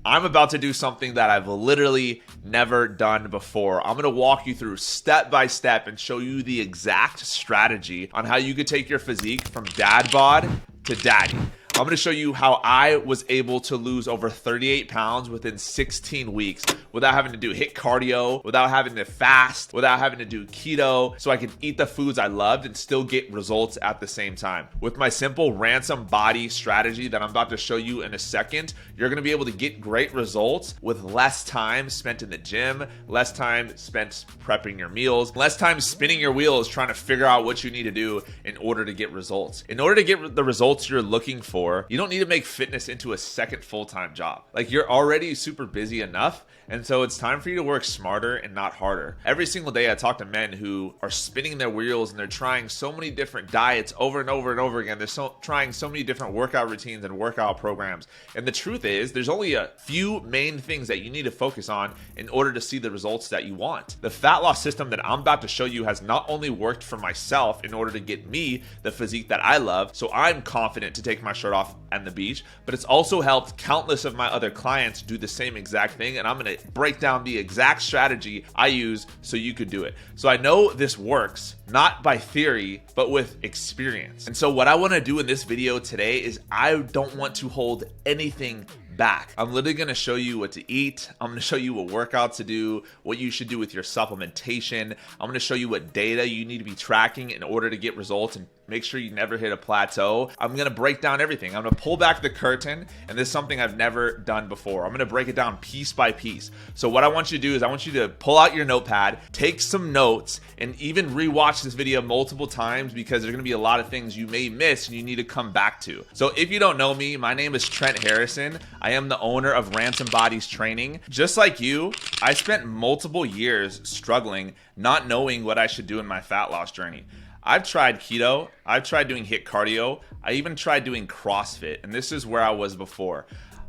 I'm about to do something that I've literally never done before. I'm gonna walk you through step by step and show you the exact strategy on how you could take your physique from dad bod to daddy. I'm going to show you how I was able to lose over 38 pounds within 16 weeks without having to do HIIT cardio, without having to fast, without having to do keto, so I could eat the foods I loved and still get results at the same time. With my simple Ransom body strategy that I'm about to show you in a second, you're going to be able to get great results with less time spent in the gym, less time spent prepping your meals, less time spinning your wheels trying to figure out what you need to do in order to get results. In order to get the results you're looking for, you don't need to make fitness into a second full-time job. Like, you're already super busy enough, and so it's time for you to work smarter and not harder. Every single day I talk to men who are spinning their wheels and they're trying so many different diets over and over and over again. They're trying so many different workout routines and workout programs. And the truth is, there's only a few main things that you need to focus on in order to see the results that you want. The fat loss system that I'm about to show you has not only worked for myself in order to get me the physique that I love, so I'm confident to take my shirt off on the beach, but it's also helped countless of my other clients do the same exact thing. And I'm going to break down the exact strategy I use so you could do it. So I know this works not by theory, but with experience. And so what I want to do in this video today is I don't want to hold anything back. I'm literally going to show you what to eat. I'm going to show you what workouts to do, what you should do with your supplementation. I'm going to show you what data you need to be tracking in order to get results and make sure you never hit a plateau. I'm going to break down everything. I'm going to pull back the curtain, and this is something I've never done before. I'm going to break it down piece by piece. So what I want you to do is I want you to pull out your notepad, take some notes, and even rewatch this video multiple times, because there's going to be a lot of things you may miss and you need to come back to. So if you don't know me, my name is Trent Harrison. I am the owner of Ransomed Bodies Training. Just like you, I spent multiple years struggling, not knowing what I should do in my fat loss journey. I've tried keto, I've tried doing HIIT cardio, I even tried doing CrossFit, and this is where I was before.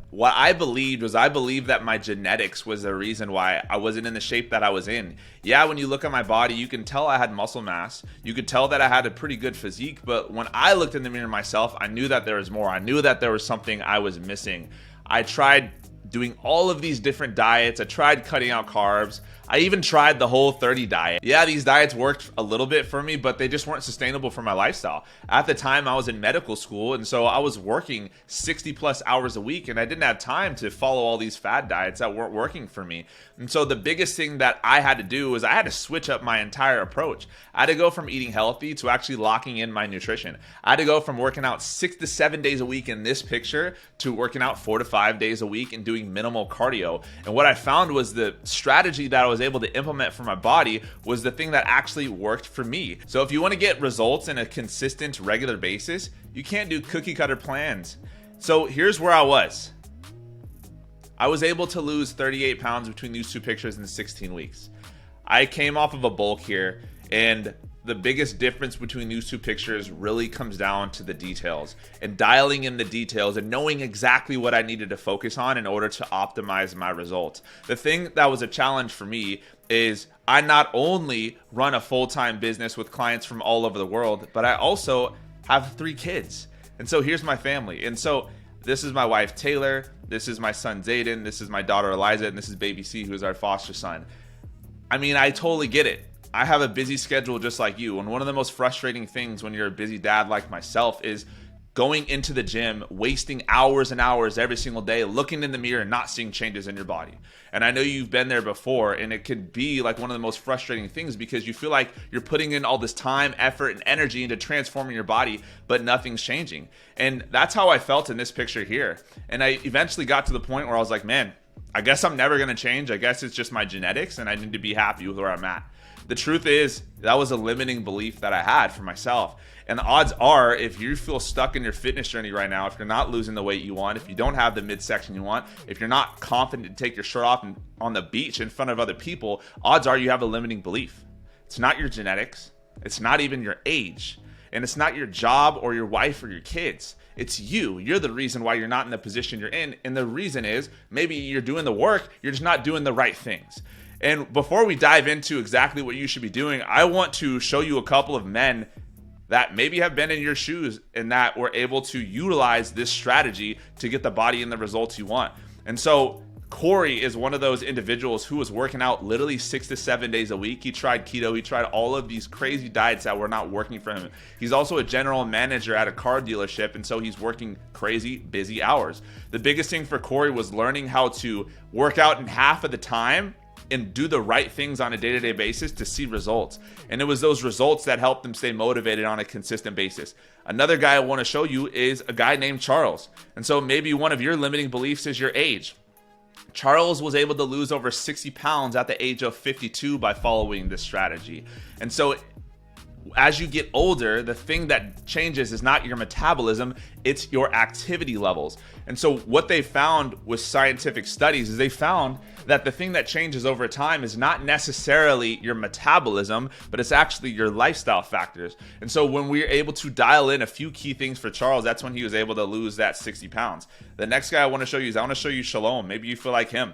What I believed was I believed that my genetics was the reason why I wasn't in the shape that I was in. Yeah, when you look at my body, you can tell I had muscle mass. You could tell that I had a pretty good physique, but when I looked in the mirror myself, I knew that there was more. I knew that there was something I was missing. I tried doing all of these different diets. I tried cutting out carbs. I even tried the Whole30 diet. Yeah, these diets worked a little bit for me, but they just weren't sustainable for my lifestyle. At the time, I was in medical school, and so I was working 60 plus hours a week, and I didn't have time to follow all these fad diets that weren't working for me. And so the biggest thing that I had to do was I had to switch up my entire approach. I had to go from eating healthy to actually locking in my nutrition. I had to go from working out 6 to 7 days a week in this picture to working out 4 to 5 days a week and doing minimal cardio. And what I found was the strategy that I was able to implement for my body was the thing that actually worked for me. So if you want to get results in a consistent, regular basis, you can't do cookie cutter plans. So here's where I was. I was able to lose 38 pounds between these two pictures in 16 weeks. I came off of a bulk here, and the biggest difference between these two pictures really comes down to the details and dialing in the details and knowing exactly what I needed to focus on in order to optimize my results. The thing that was a challenge for me is I not only run a full-time business with clients from all over the world, but I also have 3 kids. And so here's my family. And so this is my wife, Taylor. This is my son, Zayden. This is my daughter, Eliza. And this is baby C, who is our foster son. I mean, I totally get it. I have a busy schedule just like you. And one of the most frustrating things when you're a busy dad like myself is going into the gym, wasting hours and hours every single day, looking in the mirror and not seeing changes in your body. And I know you've been there before, and it could be like one of the most frustrating things because you feel like you're putting in all this time, effort, and energy into transforming your body, but nothing's changing. And that's how I felt in this picture here. And I eventually got to the point where I was like, man, I guess I'm never going to change. I guess it's just my genetics, and I need to be happy with where I'm at. The truth is, that was a limiting belief that I had for myself. And the odds are, if you feel stuck in your fitness journey right now, if you're not losing the weight you want, if you don't have the midsection you want, if you're not confident to take your shirt off on the beach in front of other people, odds are you have a limiting belief. It's not your genetics. It's not even your age. And it's not your job or your wife or your kids. It's you. You're the reason why you're not in the position you're in. And the reason is maybe you're doing the work, you're just not doing the right things. And before we dive into exactly what you should be doing, I want to show you a couple of men that maybe have been in your shoes and that were able to utilize this strategy to get the body and the results you want. And so Corey is one of those individuals who was working out literally 6 to 7 days a week. He tried keto. He tried all of these crazy diets that were not working for him. He's also a general manager at a car dealership, and so he's working crazy, busy hours. The biggest thing for Corey was learning how to work out in half of the time and do the right things on a day-to-day basis to see results. And it was those results that helped him stay motivated on a consistent basis. Another guy I want to show you is a guy named Charles. And so maybe one of your limiting beliefs is your age. Charles was able to lose over 60 pounds at the age of 52 by following this strategy. And so as you get older, the thing that changes is not your metabolism, it's your activity levels. And so what they found with scientific studies is they found that the thing that changes over time is not necessarily your metabolism, but it's actually your lifestyle factors. And so when we were able to dial in a few key things for Charles, that's when he was able to lose that 60 pounds. The next guy I want to show you is I want to show you Shalom. Maybe you feel like him.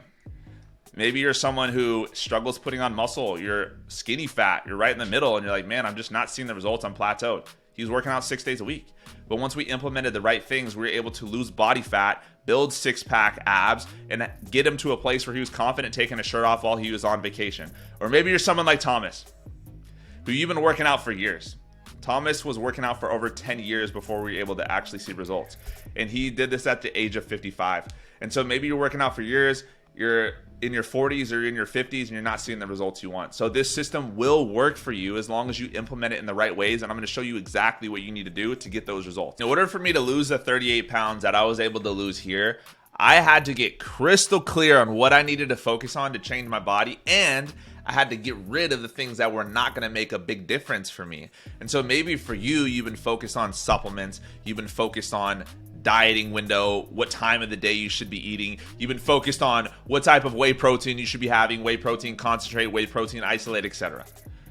Maybe you're someone who struggles putting on muscle. You're skinny fat. You're right in the middle. And you're like, man, I'm just not seeing the results. I'm plateaued. He was working out 6 days a week. But once we implemented the right things, we were able to lose body fat, build six-pack abs, and get him to a place where he was confident taking a shirt off while he was on vacation. Or maybe you're someone like Thomas, who you've been working out for years. Thomas was working out for over 10 years before we were able to actually see results. And he did this at the age of 55. And so maybe you're working out for years, you're in your 40s or in your 50s and you're not seeing the results you want. So this system will work for you as long as you implement it in the right ways. And I'm going to show you exactly what you need to do to get those results. In order for me to lose the 38 pounds that I was able to lose here, I had to get crystal clear on what I needed to focus on to change my body, and I had to get rid of the things that were not going to make a big difference for me. And so maybe for you, you've been focused on supplements, you've been focused on dieting window, what time of the day you should be eating. You've been focused on what type of whey protein you should be having, whey protein concentrate, whey protein isolate, etc.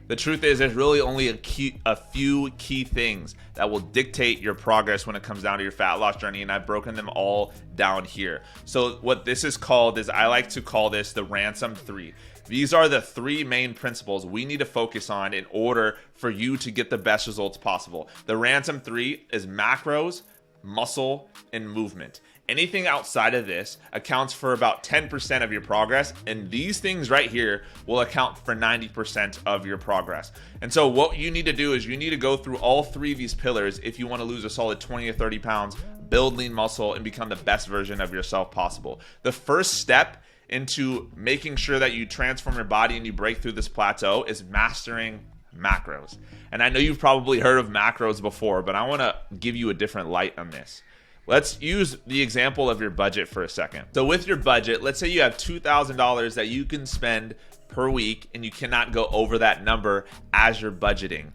The truth is there's really only a few key things that will dictate your progress when it comes down to your fat loss journey, and I've broken them all down here. So what this is called is, I like to call this the Ransom 3. These are the 3 main principles we need to focus on in order for you to get the best results possible. The Ransom 3 is macros, muscle, and movement. Anything outside of this accounts for about 10% of your progress, and these things right here will account for 90% of your progress. And so what you need to do is you need to go through all 3 of these pillars if you want to lose a solid 20 or 30 pounds, build lean muscle, and become the best version of yourself possible. The first step into making sure that you transform your body and you break through this plateau is mastering macros. And I know you've probably heard of macros before, but I want to give you a different light on this. Let's use the example of your budget for a second. So with your budget, let's say you have $2,000 that you can spend per week and you cannot go over that number as you're budgeting.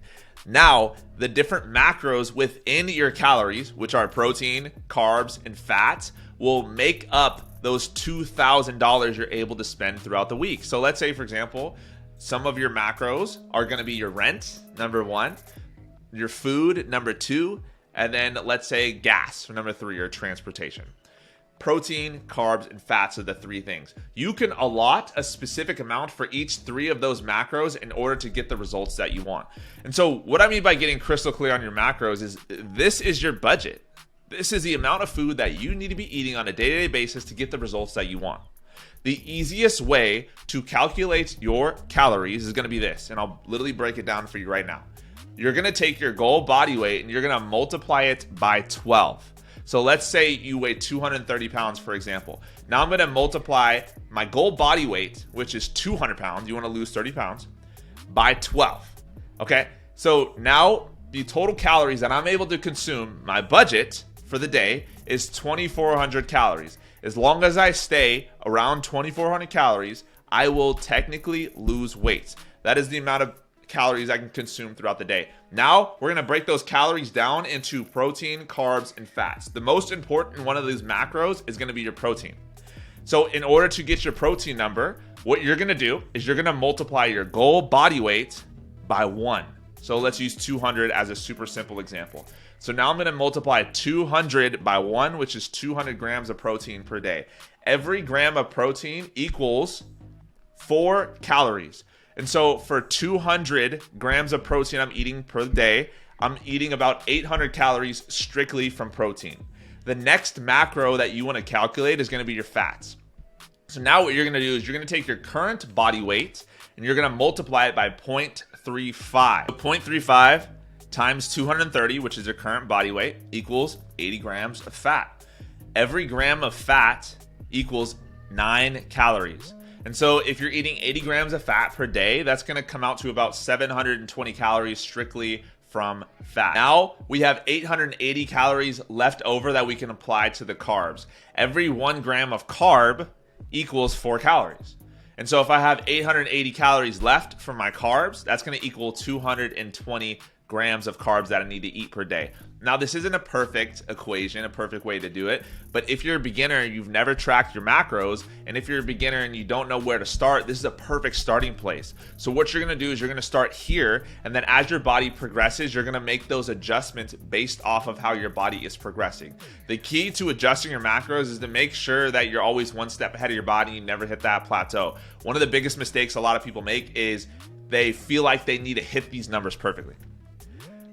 Now, the different macros within your calories, which are protein, carbs, and fats, will make up those $2,000 you're able to spend throughout the week. So let's say, for example, some of your macros are going to be your rent, number 1, your food, number 2, and then let's say gas for number 3, or transportation. Protein, carbs, and fats are the 3 things. You can allot a specific amount for each 3 of those macros in order to get the results that you want. And so what I mean by getting crystal clear on your macros is this is your budget. This is the amount of food that you need to be eating on a day-to-day basis to get the results that you want. The easiest way to calculate your calories is going to be this, and I'll literally break it down for you right now. You're going to take your goal body weight and you're going to multiply it by 12. So let's say you weigh 230 pounds, for example. Now I'm going to multiply my goal body weight, which is 200 pounds. You want to lose 30 pounds, by 12. Okay, so now the total calories that I'm able to consume, my budget for the day, is 2,400 calories. As long as I stay around 2,400 calories, I will technically lose weight. That is the amount of calories I can consume throughout the day. Now, we're going to break those calories down into protein, carbs, and fats. The most important one of these macros is going to be your protein. So in order to get your protein number, what you're going to do is you're going to multiply your goal body weight by 1. So let's use 200 as a super simple example. So now I'm going to multiply 200 by 1, which is 200 grams of protein per day. Every gram of protein equals 4 calories. And so for 200 grams of protein I'm eating per day, I'm eating about 800 calories strictly from protein. The next macro that you want to calculate is going to be your fats. So now what you're gonna do is you're gonna take your current body weight and you're gonna multiply it by 0.35. So 0.35 times 230, which is your current body weight, equals 80 grams of fat. Every gram of fat equals 9 calories. And so if you're eating 80 grams of fat per day, that's gonna come out to about 720 calories strictly from fat. Now we have 880 calories left over that we can apply to the carbs. Every 1 gram of carb equals 4 calories. And so if I have 880 calories left from my carbs, that's going to equal 220 grams of carbs that I need to eat per day. Now, this isn't a perfect equation, a perfect way to do it, but if you're a beginner and you've never tracked your macros, and if you're a beginner and you don't know where to start, this is a perfect starting place. So what you're going to do is you're going to start here, and then as your body progresses, you're going to make those adjustments based off of how your body is progressing. The key to adjusting your macros is to make sure that you're always one step ahead of your body, you never hit that plateau. One of the biggest mistakes a lot of people make is they feel like they need to hit these numbers perfectly.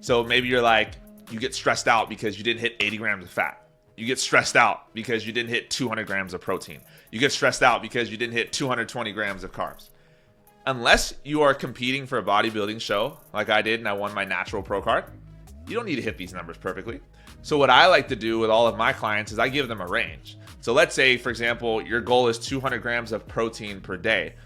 So maybe you're like, you get stressed out because you didn't hit 80 grams of fat. You get stressed out because you didn't hit 200 grams of protein. You get stressed out because you didn't hit 220 grams of carbs. Unless you are competing for a bodybuilding show like I did and I won my natural pro card, you don't need to hit these numbers perfectly. So what I like to do with all of my clients is I give them a range. So let's say, for example, your goal is 200 grams of protein per day.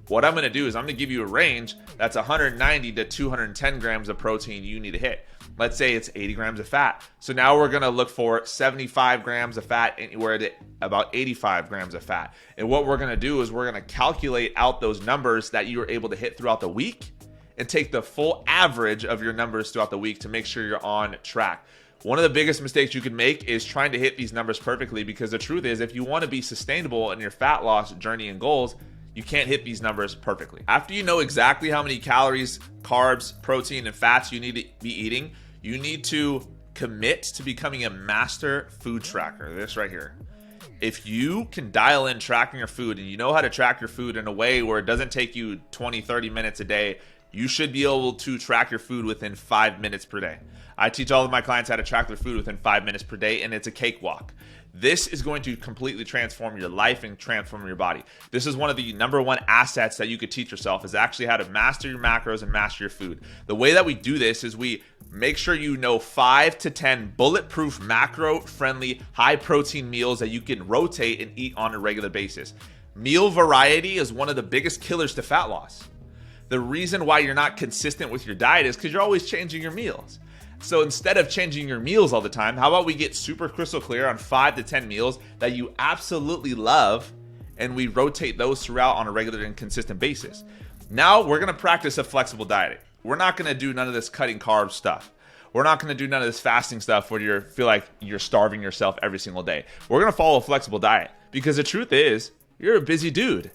What I'm going to do is I'm going to give you a range that's 190 to 210 grams of protein you need to hit. Let's say it's 80 grams of fat. So now we're going to look for 75 grams of fat anywhere to about 85 grams of fat. And what we're going to do is we're going to calculate out those numbers that you were able to hit throughout the week and take the full average of your numbers throughout the week to make sure you're on track. One of the biggest mistakes you can make is trying to hit these numbers perfectly, because the truth is, if you want to be sustainable in your fat loss journey and goals, you can't hit these numbers perfectly. After you know exactly how many calories, carbs, protein, and fats you need to be eating, you need to commit to becoming a master food tracker. This right here. If you can dial in tracking your food and you know how to track your food in a way where it doesn't take you 20, 30 minutes a day, you should be able to track your food within 5 minutes per day. I teach all of my clients how to track their food within 5 minutes per day, and it's a cakewalk. This is going to completely transform your life and transform your body. This is one of the #1 assets that you could teach yourself, is actually how to master your macros and master your food. The way that we do this is we make sure you know 5 to 10 bulletproof, macro-friendly, high-protein meals that you can rotate and eat on a regular basis. Meal variety is one of the biggest killers to fat loss. The reason why you're not consistent with your diet is because you're always changing your meals. So instead of changing your meals all the time, how about we get super crystal clear on 5 to 10 meals that you absolutely love, and we rotate those throughout on a regular and consistent basis. Now we're going to practice a flexible dieting. We're not going to do none of this cutting carbs stuff. We're not going to do none of this fasting stuff where you feel like you're starving yourself every single day. We're going to follow a flexible diet, because the truth is, you're a busy dude.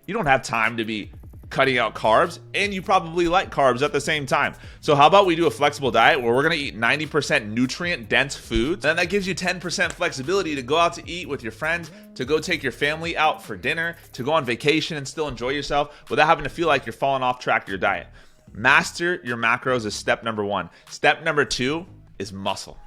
You don't have time to be cutting out carbs, and you probably like carbs at the same time. So how about we do a flexible diet where we're going to eat 90% nutrient dense foods, and that gives you 10% flexibility to go out to eat with your friends, to go take your family out for dinner, to go on vacation and still enjoy yourself without having to feel like you're falling off track of your diet. Master your macros is step #1. Step #2 is muscle.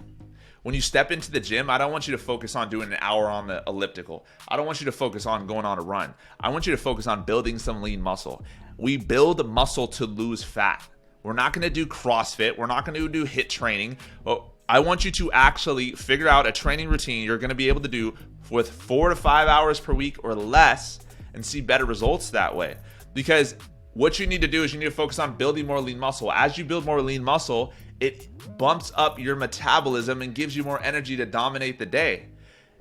When you step into the gym, I don't want you to focus on doing an hour on the elliptical. I don't want you to focus on going on a run. I want you to focus on building some lean muscle. We build muscle to lose fat. We're not going to do CrossFit. We're not going to do HIIT training. I want you to actually figure out a training routine you're going to be able to do with 4 to 5 hours per week or less and see better results that way. Because what you need to do is you need to focus on building more lean muscle. As you build more lean muscle, it bumps up your metabolism and gives you more energy to dominate the day.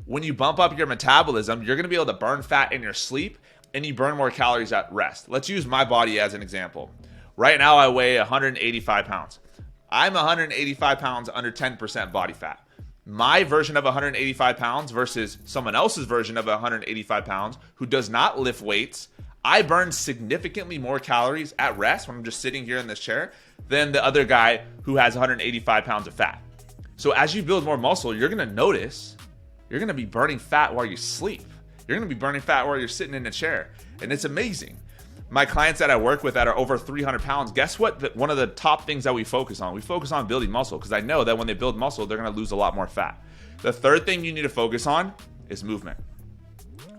When you bump up your metabolism, you're going to be able to burn fat in your sleep, and you burn more calories at rest. Let's use my body as an example. Right now, I weigh 185 pounds. I'm 185 pounds under 10% body fat. My version of 185 pounds versus someone else's version of 185 pounds who does not lift weights, I burn significantly more calories at rest when I'm just sitting here in this chair than the other guy who has 185 pounds of fat. So as you build more muscle, you're going to notice you're going to be burning fat while you sleep. You're going to be burning fat while you're sitting in a chair. And it's amazing. My clients that I work with that are over 300 pounds, guess what? One of the top things that we focus on building muscle, because I know that when they build muscle, they're going to lose a lot more fat. The third thing you need to focus on is movement.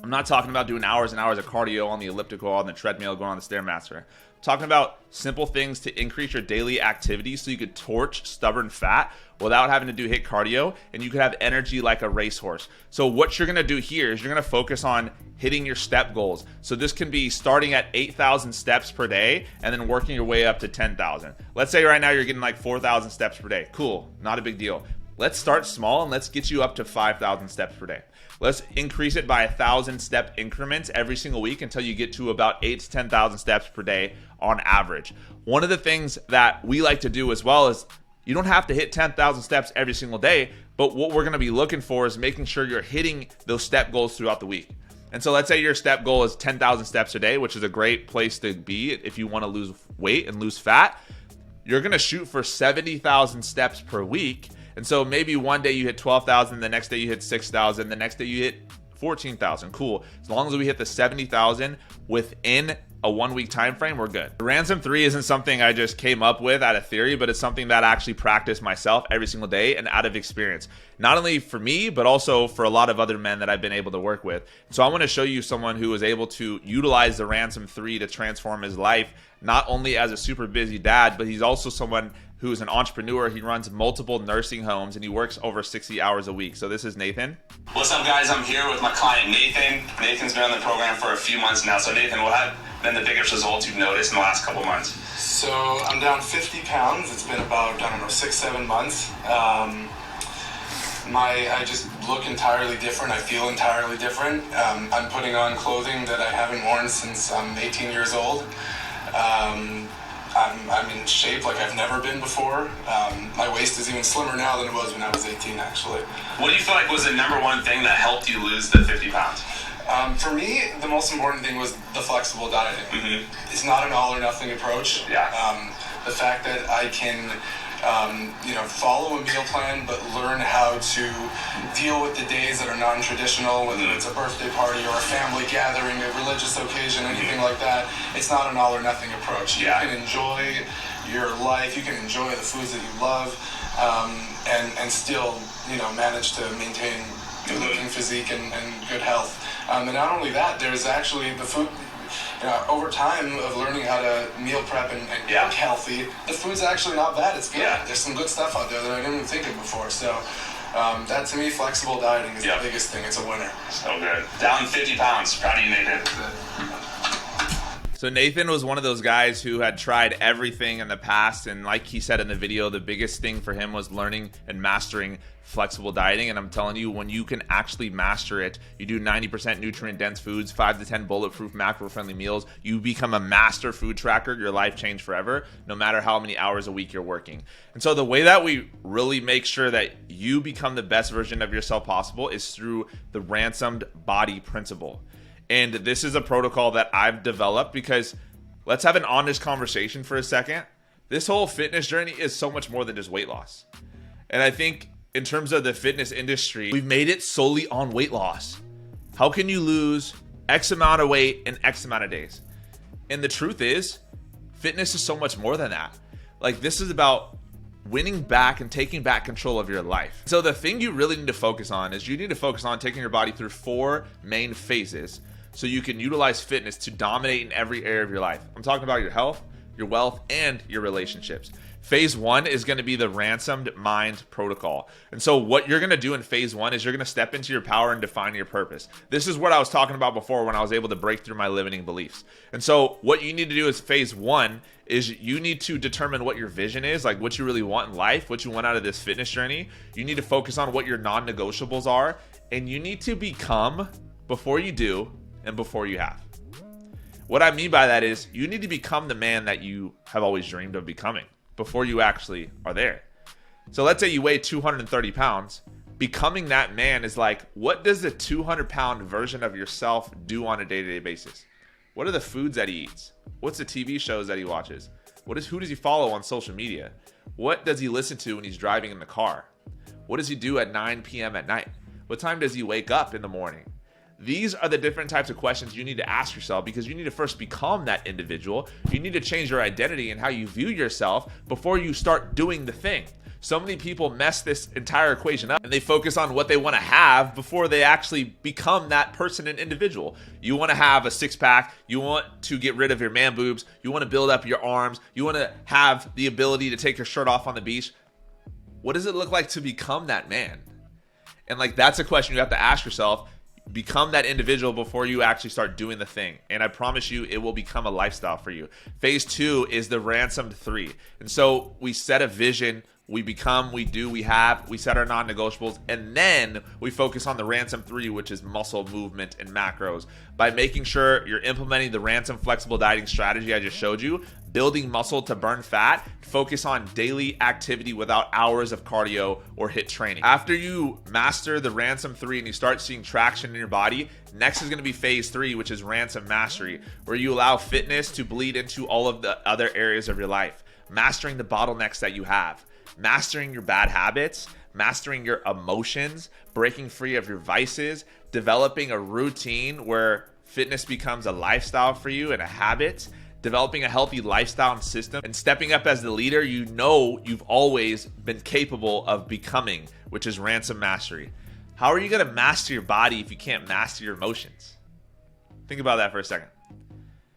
I'm not talking about doing hours and hours of cardio on the elliptical, on the treadmill, going on the Stairmaster. I'm talking about simple things to increase your daily activity so you could torch stubborn fat without having to do HIIT cardio, and you could have energy like a racehorse. So what you're gonna do here is you're gonna focus on hitting your step goals. So this can be starting at 8,000 steps per day and then working your way up to 10,000. Let's say right now you're getting like 4,000 steps per day. Cool, not a big deal. Let's start small and let's get you up to 5,000 steps per day. Let's increase it by 1,000 step increments every single week until you get to about 8 to 10,000 steps per day on average. One of the things that we like to do as well is you don't have to hit 10,000 steps every single day, but what we're going to be looking for is making sure you're hitting those step goals throughout the week. And so let's say your step goal is 10,000 steps a day, which is a great place to be if you want to lose weight and lose fat. You're going to shoot for 70,000 steps per week. And so maybe one day you hit 12,000, the next day you hit 6,000, the next day you hit 14,000. Cool. As long as we hit the 70,000 within a 1 week time frame, we're good. The Ransom 3 isn't something I just came up with out of theory, but it's something that I actually practice myself every single day and out of experience. Not only for me, but also for a lot of other men that I've been able to work with. So I want to show you someone who was able to utilize the Ransom 3 to transform his life, not only as a super busy dad, but he's also someone who's an entrepreneur. He runs multiple nursing homes and he works over 60 hours a week. So this is Nathan. What's up, guys? I'm here with my client, Nathan. Nathan's been on the program for a few months now. So Nathan, what have been the biggest results you've noticed in the last couple months? So I'm down 50 pounds. It's been about, 6-7 months. I just look entirely different. I feel entirely different. I'm putting on clothing that I haven't worn since I'm 18 years old. I'm in shape like I've never been before. My waist is even slimmer now than it was when I was 18, actually. What do you feel like was the number one thing that helped you lose the 50 pounds? For me, the most important thing was the flexible dieting. Mm-hmm. It's not an all or nothing approach. Yeah. The fact that I can follow a meal plan, but learn how to deal with the days that are non-traditional, whether it's a birthday party or a family gathering, a religious occasion, anything like that. It's not an all or nothing approach. You can enjoy your life, you can enjoy the foods that you love, and still, manage to maintain good looking physique and good health. And not only that, there's actually the food. Over time of learning how to meal prep and cook healthy, the food's actually not bad. It's good. Yeah. There's some good stuff out there that I didn't even think of before. So that, to me, flexible dieting is the biggest thing. It's a winner. So good. Down 50 pounds. Proud of you, Nathan. So Nathan was one of those guys who had tried everything in the past, and like he said in the video, the biggest thing for him was learning and mastering flexible dieting. And I'm telling you, when you can actually master it, you do 90% nutrient dense foods, 5 to 10 bulletproof macro friendly meals, you become a master food tracker, your life changed forever, no matter how many hours a week you're working. And so the way that we really make sure that you become the best version of yourself possible is through the Ransomed Body Principle. And this is a protocol that I've developed because let's have an honest conversation for a second. This whole fitness journey is so much more than just weight loss. And I think in terms of the fitness industry, we've made it solely on weight loss. How can you lose X amount of weight in X amount of days? And the truth is, fitness is so much more than that. Like, this is about winning back and taking back control of your life. So the thing you really need to focus on is you need to focus on taking your body through 4 main phases so you can utilize fitness to dominate in every area of your life. I'm talking about your health, your wealth, and your relationships. Phase 1 is going to be the Ransomed Mind Protocol. And so what you're going to do in phase 1 is you're going to step into your power and define your purpose. This is what I was talking about before when I was able to break through my limiting beliefs. And so what you need to do is phase 1 is you need to determine what your vision is, like what you really want in life, what you want out of this fitness journey. You need to focus on what your non-negotiables are, and you need to become before you do and before you have. What I mean by that is you need to become the man that you have always dreamed of becoming before you actually are there. So let's say you weigh 230 pounds. Becoming that man is like, what does the 200-pound version of yourself do on a day-to-day basis? What are the foods that he eats? What's the TV shows that he watches? Who does he follow on social media? What does he listen to when he's driving in the car? What does he do at 9 p.m. at night? What time does he wake up in the morning? These are the different types of questions you need to ask yourself because you need to first become that individual. You need to change your identity and how you view yourself before you start doing the thing. So many people mess this entire equation up and they focus on what they want to have before they actually become that person and individual. You want to have a six-pack. You want to get rid of your man boobs. You want to build up your arms. You want to have the ability to take your shirt off on the beach. What does it look like to become that man? And like, that's a question you have to ask yourself. Become that individual before you actually start doing the thing. And I promise you, it will become a lifestyle for you. Phase 2 is the Ransomed 3. And so we set a vision, we become, we do, we have, we set our non-negotiables, and then we focus on the Ransom 3, which is muscle movement and macros. By making sure you're implementing the Ransom flexible dieting strategy I just showed you, building muscle to burn fat, focus on daily activity without hours of cardio or HIIT training. After you master the Ransom 3 and you start seeing traction in your body, next is going to be phase 3, which is Ransom Mastery, where you allow fitness to bleed into all of the other areas of your life, mastering the bottlenecks that you have, mastering your bad habits, mastering your emotions, breaking free of your vices, developing a routine where fitness becomes a lifestyle for you and a habit, developing a healthy lifestyle and system, and stepping up as the leader you know you've always been capable of becoming, which is Ransom Mastery. How are you going to master your body if you can't master your emotions? Think about that for a second.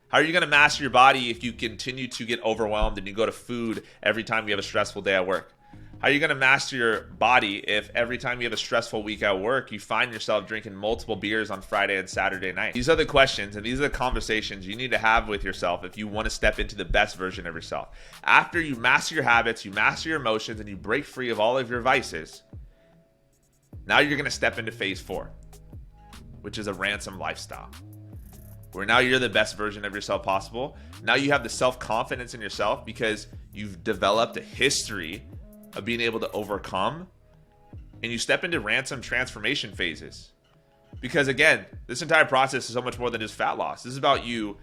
How are you going to master your body if you continue to get overwhelmed and you go to food every time you have a stressful day at work? How are you going to master your body if every time you have a stressful week at work, you find yourself drinking multiple beers on Friday and Saturday night? These are the questions and these are the conversations you need to have with yourself if you want to step into the best version of yourself. After you master your habits, you master your emotions, and you break free of all of your vices, now you're going to step into phase 4, which is a Ransom lifestyle, where now you're the best version of yourself possible. Now you have the self-confidence in yourself because you've developed a history of being able to overcome, and you step into Ransom transformation phases. Because again, this entire process is so much more than just fat loss. This is about you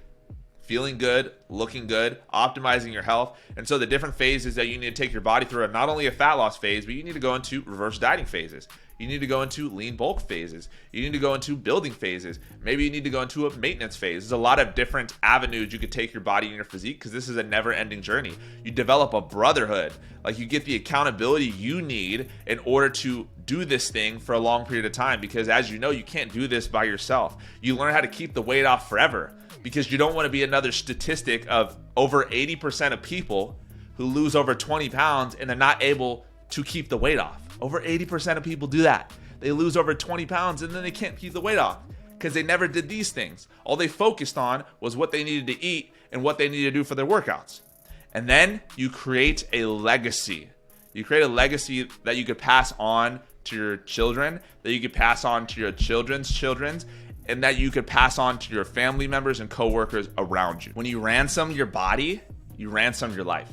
feeling good, looking good, optimizing your health. And so the different phases that you need to take your body through are not only a fat loss phase, but you need to go into reverse dieting phases. You need to go into lean bulk phases. You need to go into building phases. Maybe you need to go into a maintenance phase. There's a lot of different avenues you could take your body and your physique, because this is a never-ending journey. You develop a brotherhood. Like, you get the accountability you need in order to do this thing for a long period of time, because as you know, you can't do this by yourself. You learn how to keep the weight off forever, because you don't want to be another statistic of over 80% of people who lose over 20 pounds and they're not able to keep the weight off. Over 80% of people do that. They lose over 20 pounds and then they can't keep the weight off because they never did these things. All they focused on was what they needed to eat and what they needed to do for their workouts. And then you create a legacy. You create a legacy that you could pass on to your children, that you could pass on to your children's children's, and that you could pass on to your family members and coworkers around you. When you ransom your body, you ransom your life.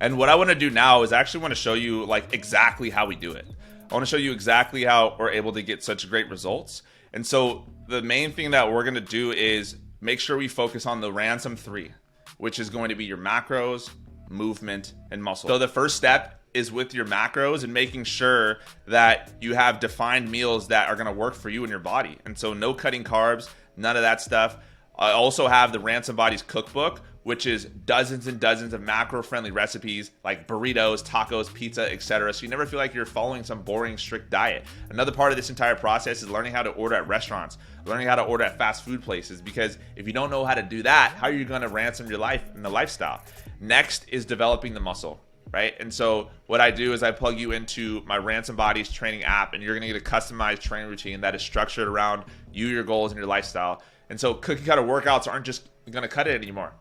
And what I want to do now is I actually want to show you like exactly how we do it. I want to show you exactly how we're able to get such great results. And so the main thing that we're going to do is make sure we focus on the Ransom 3, which is going to be your macros, movement, and muscle. So the first step is with your macros and making sure that you have defined meals that are going to work for you and your body. And so no cutting carbs, none of that stuff. I also have the Ransom Bodies cookbook, which is dozens and dozens of macro-friendly recipes like burritos, tacos, pizza, etc. So you never feel like you're following some boring, strict diet. Another part of this entire process is learning how to order at restaurants, learning how to order at fast food places, because if you don't know how to do that, how are you going to ransom your life and the lifestyle? Next is developing the muscle, right? And so what I do is I plug you into my Ransomed Bodies Training app, and you're going to get a customized training routine that is structured around you, your goals, and your lifestyle. And so cookie cutter workouts aren't just going to cut it anymore.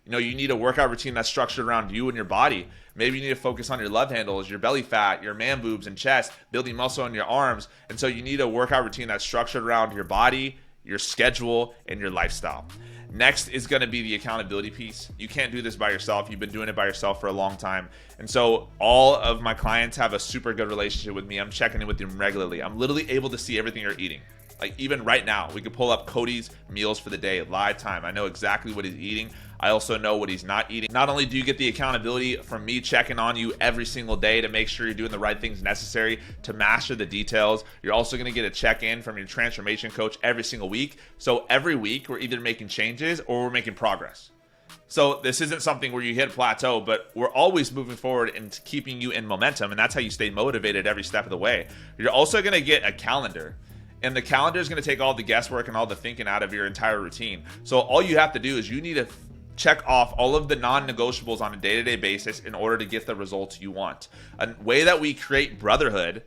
You know, you need a workout routine that's structured around you and your body. Maybe you need to focus on your love handles, your belly fat, your man boobs and chest, building muscle in your arms. And so you need a workout routine that's structured around your body, your schedule, and your lifestyle. Next is going to be the accountability piece. You can't do this by yourself. You've been doing it by yourself for a long time. And so all of my clients have a super good relationship with me. I'm checking in with them regularly. I'm literally able to see everything you're eating. Like even right now, we could pull up Cody's meals for the day, live time. I know exactly what he's eating. I also know what he's not eating. Not only do you get the accountability from me checking on you every single day to make sure you're doing the right things necessary to master the details, you're also going to get a check-in from your transformation coach every single week. So every week, we're either making changes or we're making progress. So this isn't something where you hit a plateau, but we're always moving forward and keeping you in momentum. And that's how you stay motivated every step of the way. You're also going to get a calendar. And the calendar is going to take all the guesswork and all the thinking out of your entire routine. So all you have to do is you need to check off all of the non-negotiables on a day-to-day basis in order to get the results you want. A way that we create brotherhood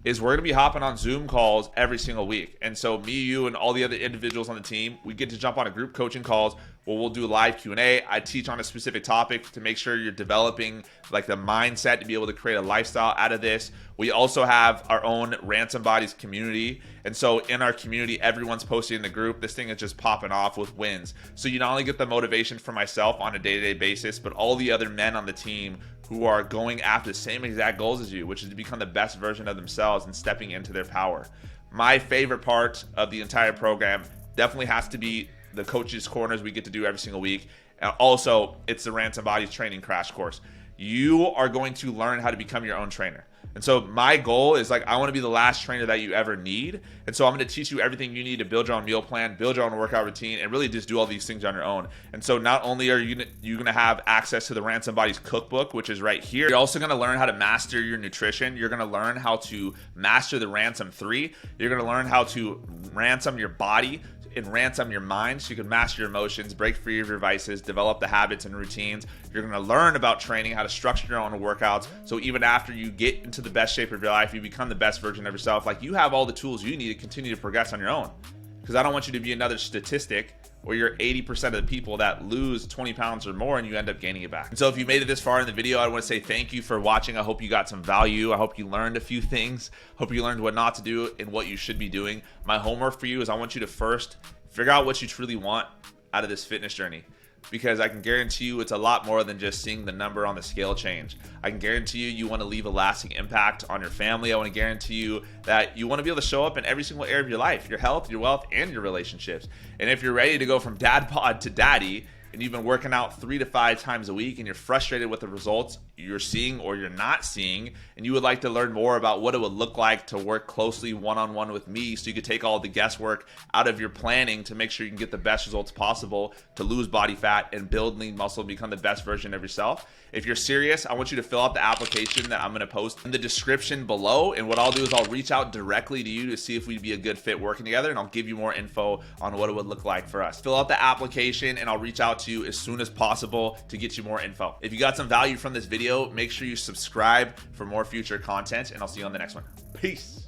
is we're going to be hopping on Zoom calls every single week. And so me, you, and all the other individuals on the team, we get to jump on a group coaching calls where we'll do live Q&A. I teach on a specific topic to make sure you're developing like the mindset to be able to create a lifestyle out of this. We also have our own Ransomed Bodies community. And so in our community, everyone's posting in the group. This thing is just popping off with wins. So you not only get the motivation for myself on a day-to-day basis, but all the other men on the team who are going after the same exact goals as you, which is to become the best version of themselves and stepping into their power. My favorite part of the entire program definitely has to be the coaches' corners we get to do every single week. And also, it's the Ransomed Bodies Training Crash Course. You are going to learn how to become your own trainer. And so my goal is like, I want to be the last trainer that you ever need. And so I'm going to teach you everything you need to build your own meal plan, build your own workout routine, and really just do all these things on your own. And so not only are you going to have access to the Ransom Bodies cookbook, which is right here, you're also going to learn how to master your nutrition. You're going to learn how to master the Ransom 3. You're going to learn how to ransom your body and ransom your mind so you can master your emotions, break free of your vices, develop the habits and routines. You're going to learn about training, how to structure your own workouts. So even after you get into the best shape of your life, you become the best version of yourself. Like, you have all the tools you need to continue to progress on your own. Because I don't want you to be another statistic where you're 80% of the people that lose 20 pounds or more and you end up gaining it back. And so if you made it this far in the video, I want to say thank you for watching. I hope you got some value. I hope you learned a few things. Hope you learned what not to do and what you should be doing. My homework for you is I want you to first figure out what you truly want out of this fitness journey, because I can guarantee you it's a lot more than just seeing the number on the scale change. I can guarantee you want to leave a lasting impact on your family. I want to guarantee you that you want to be able to show up in every single area of your life, your health, your wealth, and your relationships. And if you're ready to go from dad bod to daddy, and you've been working out 3 to 5 times a week and you're frustrated with the results you're seeing or you're not seeing, and you would like to learn more about what it would look like to work closely one-on-one with me so you could take all the guesswork out of your planning to make sure you can get the best results possible to lose body fat and build lean muscle and become the best version of yourself. If you're serious, I want you to fill out the application that I'm going to post in the description below, and what I'll do is I'll reach out directly to you to see if we'd be a good fit working together, and I'll give you more info on what it would look like for us. Fill out the application and I'll reach out to you as soon as possible to get you more info. If you got some value from this video, make sure you subscribe for more future content, and I'll see you on the next one. Peace.